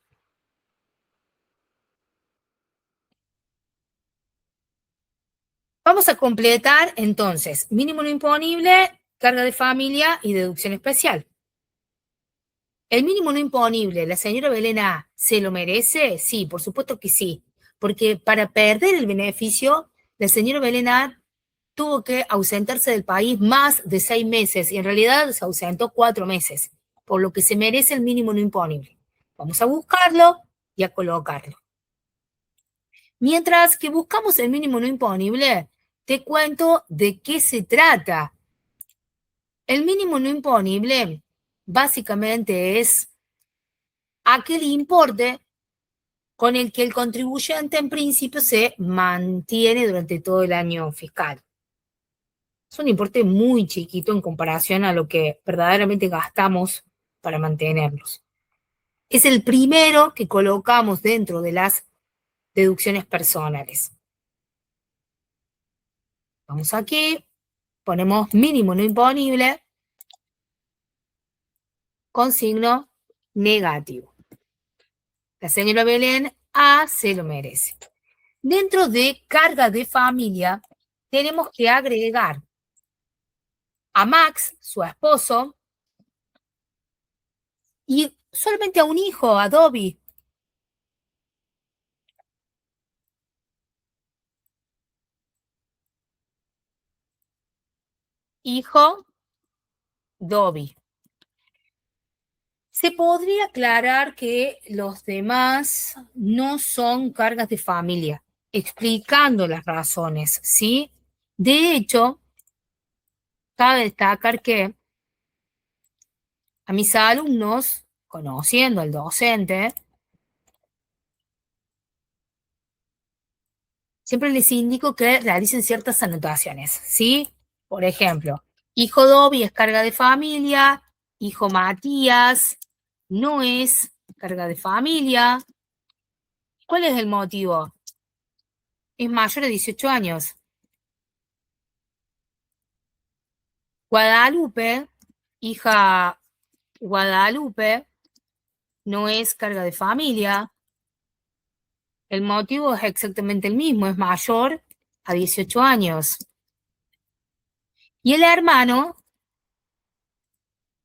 Vamos a completar entonces mínimo no imponible, carga de familia y deducción especial. ¿El mínimo no imponible, la señora Belén A, se lo merece? Sí, por supuesto que sí, porque para perder el beneficio, la señora Belén A tuvo que ausentarse del país más de 6 meses y en realidad se ausentó 4 meses, por lo que se merece el mínimo no imponible. Vamos a buscarlo y a colocarlo. Mientras que buscamos el mínimo no imponible, te cuento de qué se trata. El mínimo no imponible básicamente es aquel importe con el que el contribuyente en principio se mantiene durante todo el año fiscal. Es un importe muy chiquito en comparación a lo que verdaderamente gastamos para mantenerlos. Es el primero que colocamos dentro de las deducciones personales. Vamos aquí, ponemos mínimo no imponible con signo negativo. La señora Belén A se lo merece. Dentro de carga de familia, tenemos que agregar a Max, su esposo, y solamente a un hijo, a Dobby. Hijo, Dobby. Se podría aclarar que los demás no son cargas de familia, explicando las razones, ¿sí? De hecho, cabe destacar que a mis alumnos, conociendo al docente, siempre les indico que realicen ciertas anotaciones, ¿sí? Por ejemplo, hijo Dobby es carga de familia, hijo Matías no es carga de familia. ¿Cuál es el motivo? Es mayor de 18 años. Guadalupe, hija Guadalupe, no es carga de familia. El motivo es exactamente el mismo, es mayor a 18 años. Y el hermano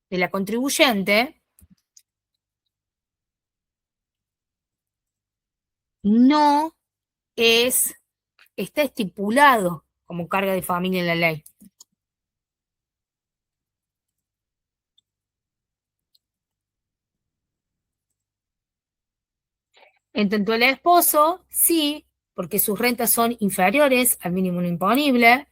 de la contribuyente no es, está estipulado como carga de familia en la ley. En tanto el esposo, sí, porque sus rentas son inferiores al mínimo no imponible.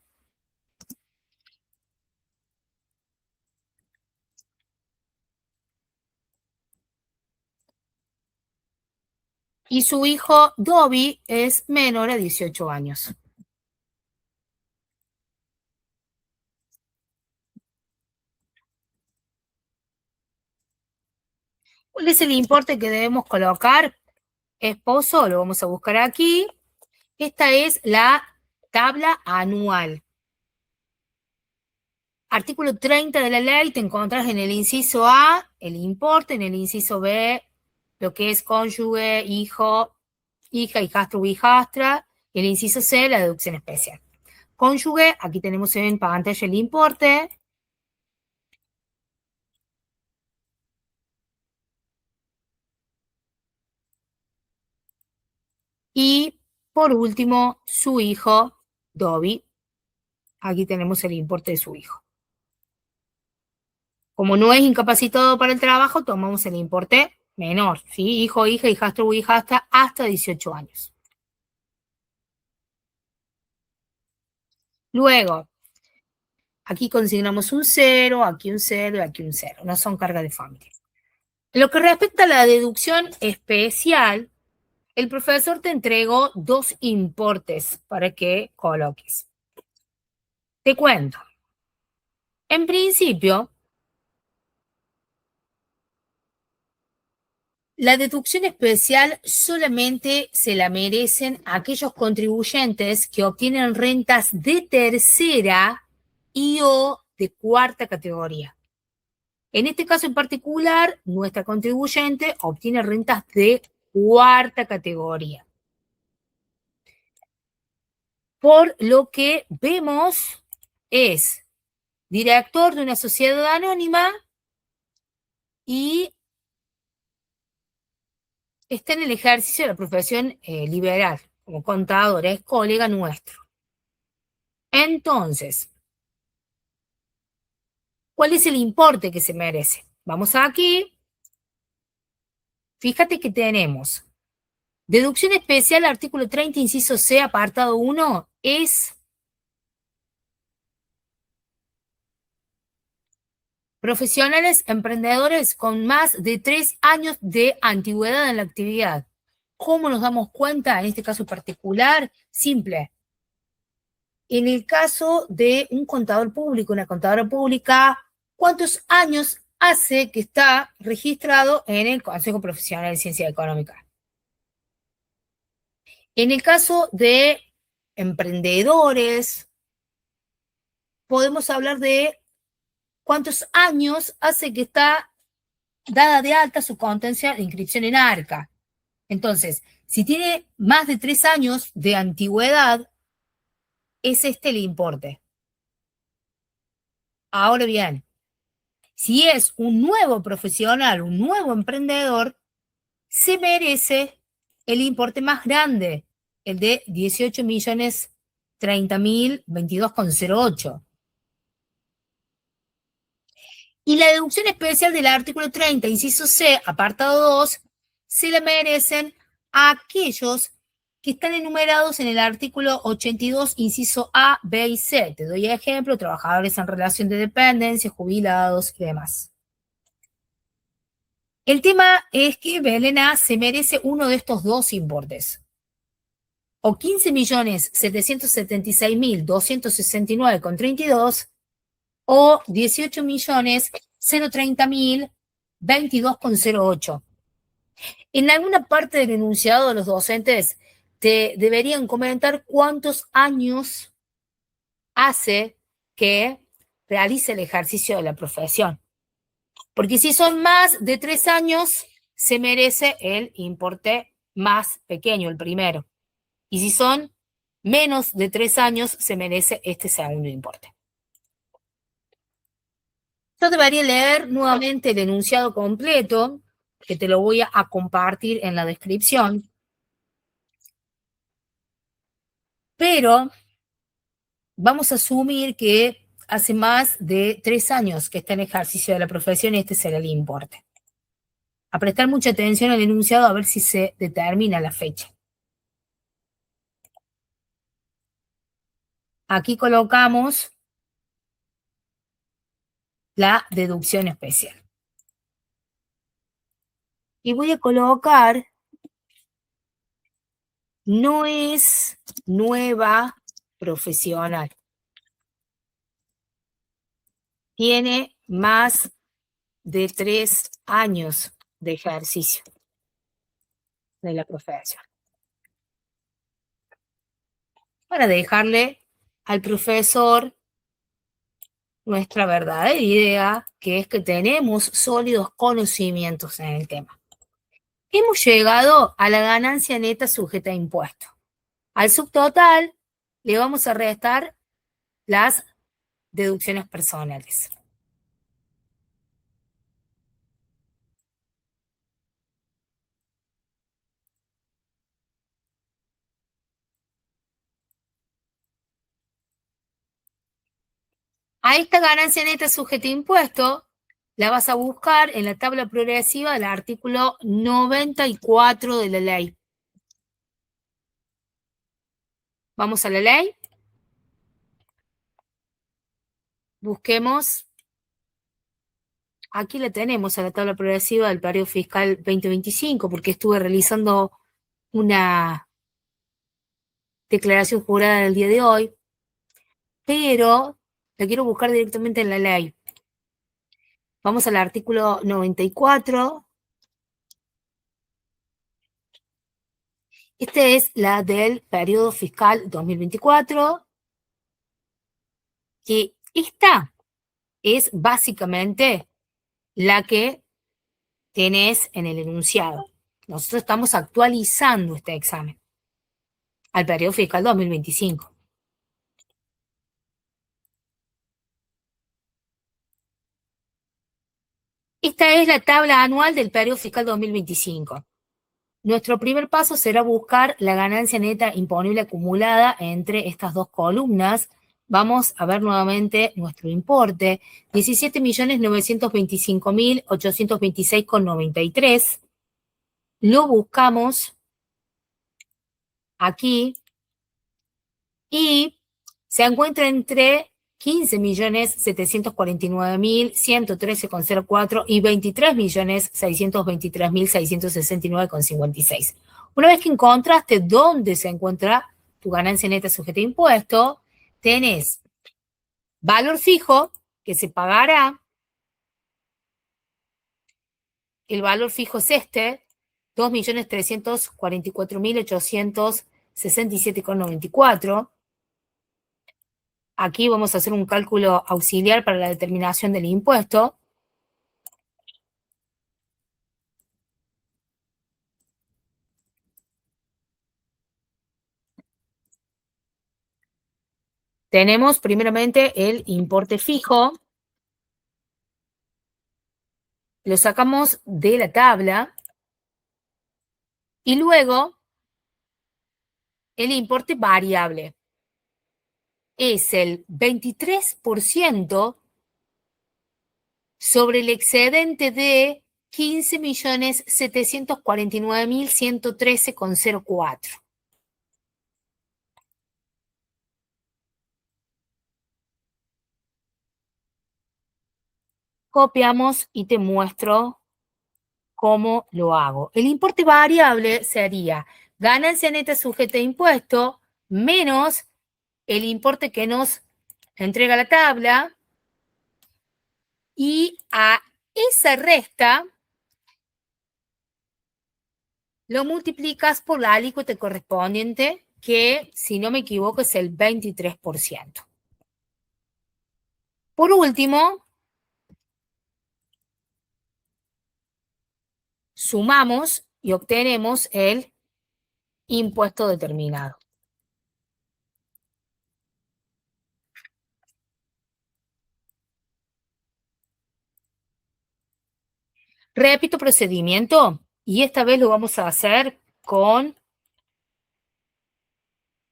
Y su hijo Dobby es menor a 18 años. ¿Cuál es el importe que debemos colocar? Esposo, lo vamos a buscar aquí. Esta es la tabla anual. Artículo 30 de la ley, te encontrás en el inciso A, el importe, en el inciso B, lo que es cónyuge, hijo, hija, hijastro o hijastra, y el inciso C, la deducción especial. Cónyuge, aquí tenemos en pantalla el importe. Y por último, su hijo, Dobby. Aquí tenemos el importe de su hijo. Como no es incapacitado para el trabajo, tomamos el importe menor, ¿sí? Hijo, hija, hijastro o hijastra hasta 18 años. Luego, aquí consignamos un 0, aquí un 0 y aquí un 0. No son cargas de familia. En lo que respecta a la deducción especial, el profesor te entregó 2 importes para que coloques. Te cuento. En principio, la deducción especial solamente se la merecen aquellos contribuyentes que obtienen rentas de tercera y o de cuarta categoría. En este caso en particular, nuestra contribuyente obtiene rentas de cuarta categoría. Por lo que vemos es director de una sociedad anónima y está en el ejercicio de la profesión liberal, como contador, es colega nuestro. Entonces, ¿cuál es el importe que se merece? Vamos aquí. Fíjate que tenemos deducción especial, artículo 30, inciso C, apartado 1, es profesionales emprendedores con más de 3 años de antigüedad en la actividad. ¿Cómo nos damos cuenta en este caso particular? Simple. En el caso de un contador público, una contadora pública, ¿cuántos años hace que está registrado en el Consejo Profesional de Ciencia Económica? En el caso de emprendedores, podemos hablar de cuántos años hace que está dada de alta su constancia de inscripción en ARCA. Entonces, si tiene más de 3 años de antigüedad, es este el importe. Ahora bien, si es un nuevo profesional, un nuevo emprendedor, se merece el importe más grande, el de 18.030.022,08. Y la deducción especial del artículo 30, inciso C, apartado 2, se la merecen a aquellos que están enumerados en el artículo 82, inciso A, B y C. Te doy ejemplo, trabajadores en relación de dependencia, jubilados y demás. El tema es que Belén A se merece uno de estos 2 importes. O 15.776.269,32 o 18.030.022,08. En alguna parte del enunciado, los docentes te deberían comentar cuántos años hace que realice el ejercicio de la profesión. Porque si son más de 3 años, se merece el importe más pequeño, el primero. Y si son menos de 3 años, se merece este segundo importe. Yo debería leer nuevamente el enunciado completo, que te lo voy a compartir en la descripción. Pero vamos a asumir que hace más de 3 años que está en ejercicio de la profesión y este será el importe. A prestar mucha atención al enunciado a ver si se determina la fecha. Aquí colocamos la deducción especial. Y voy a colocar, no es nueva profesional. Tiene más de 3 años de ejercicio de la profesión. Para dejarle al profesor nuestra verdadera idea, que es que tenemos sólidos conocimientos en el tema. Hemos llegado a la ganancia neta sujeta a impuesto. Al subtotal le vamos a restar las deducciones personales. A esta ganancia neta sujeta a impuesto la vas a buscar en la tabla progresiva del artículo 94 de la ley. Vamos a la ley. Busquemos. Aquí la tenemos a la tabla progresiva del periodo fiscal 2025, porque estuve realizando una declaración jurada el día de hoy, pero la quiero buscar directamente en la ley. Vamos al artículo 94. Esta es la del periodo fiscal 2024, que esta es básicamente la que tenés en el enunciado. Nosotros estamos actualizando este examen al periodo fiscal 2025. Esta es la tabla anual del periodo fiscal 2025. Nuestro primer paso será buscar la ganancia neta imponible acumulada entre estas dos columnas. Vamos a ver nuevamente nuestro importe, 17.925.826,93. Lo buscamos aquí y se encuentra entre 15.749.113,04 y 23.623.669,56. Una vez que encontraste dónde se encuentra tu ganancia neta sujeta a impuesto, tenés valor fijo que se pagará. El valor fijo es este, 2.344.867,94. Aquí vamos a hacer un cálculo auxiliar para la determinación del impuesto. Tenemos primeramente el importe fijo. Lo sacamos de la tabla. Y luego el importe variable. Es el 23% sobre el excedente de 15.749.113,04. Copiamos y te muestro cómo lo hago. El importe variable sería ganancia neta sujeta a impuesto menos el importe que nos entrega la tabla, y a esa resta lo multiplicas por la alícuota correspondiente, que, si no me equivoco, es el 23%. Por último, sumamos y obtenemos el impuesto determinado. Repito procedimiento, y esta vez lo vamos a hacer con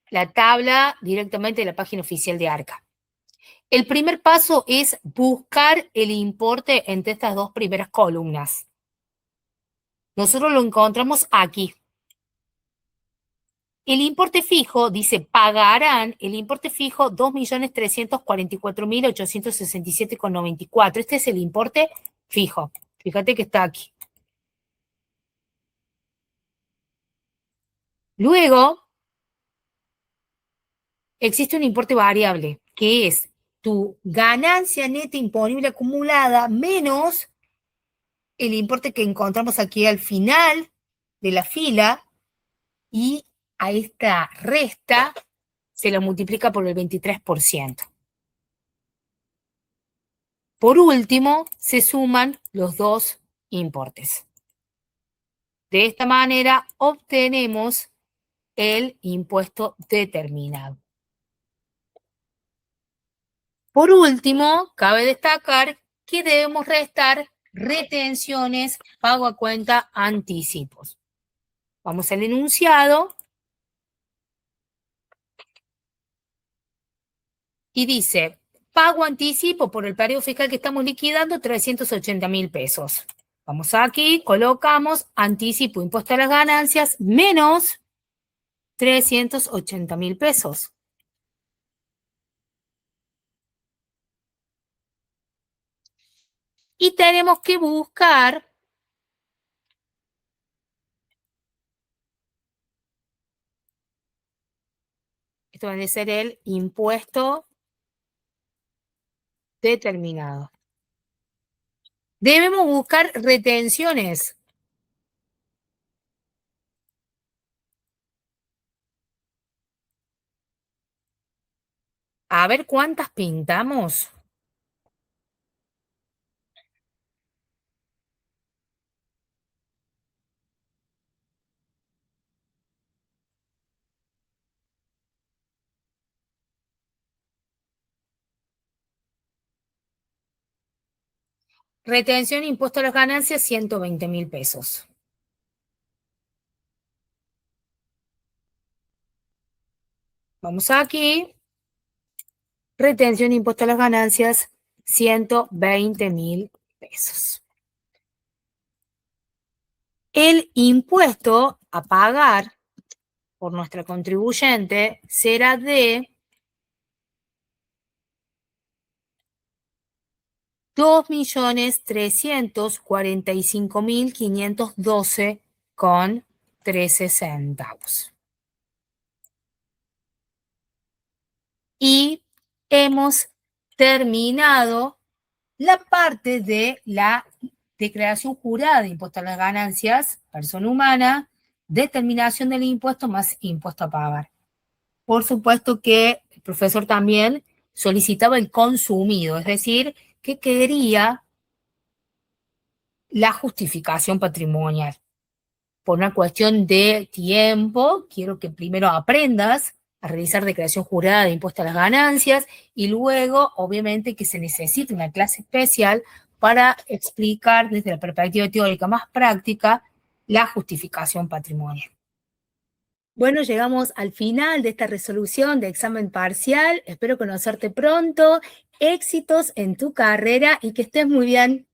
la tabla directamente de la página oficial de ARCA. El primer paso es buscar el importe entre estas dos primeras columnas. Nosotros lo encontramos aquí. El importe fijo, dice, pagarán el importe fijo 2.344.867,94. Este es el importe fijo. Fíjate que está aquí. Luego, existe un importe variable, que es tu ganancia neta imponible acumulada menos el importe que encontramos aquí al final de la fila, y a esta resta se lo multiplica por el 23%. Por último, se suman los dos importes. De esta manera obtenemos el impuesto determinado. Por último, cabe destacar que debemos restar retenciones, pago a cuenta, anticipos. Vamos al enunciado y dice: Pago anticipo por el periodo fiscal que estamos liquidando, 380.000 pesos. Vamos aquí, colocamos anticipo impuesto a las ganancias menos 380.000 pesos. Y tenemos que buscar esto va a ser el impuesto determinado. Debemos buscar retenciones. A ver cuántas pintamos. Retención impuesto a las ganancias, 120.000 pesos. Vamos aquí. Retención impuesto a las ganancias, 120.000 pesos. El impuesto a pagar por nuestra contribuyente será de 2.345.512,13 centavos. Y hemos terminado la parte de la declaración jurada de impuesto a las ganancias, persona humana, determinación del impuesto más impuesto a pagar. Por supuesto que el profesor también solicitaba el consumido, es decir, que quería la justificación patrimonial. Por una cuestión de tiempo, quiero que primero aprendas a realizar declaración jurada de impuesto a las ganancias y luego, obviamente, que se necesite una clase especial para explicar desde la perspectiva teórica más práctica la justificación patrimonial. Bueno, llegamos al final de esta resolución de examen parcial. Espero conocerte pronto. Éxitos en tu carrera y que estés muy bien.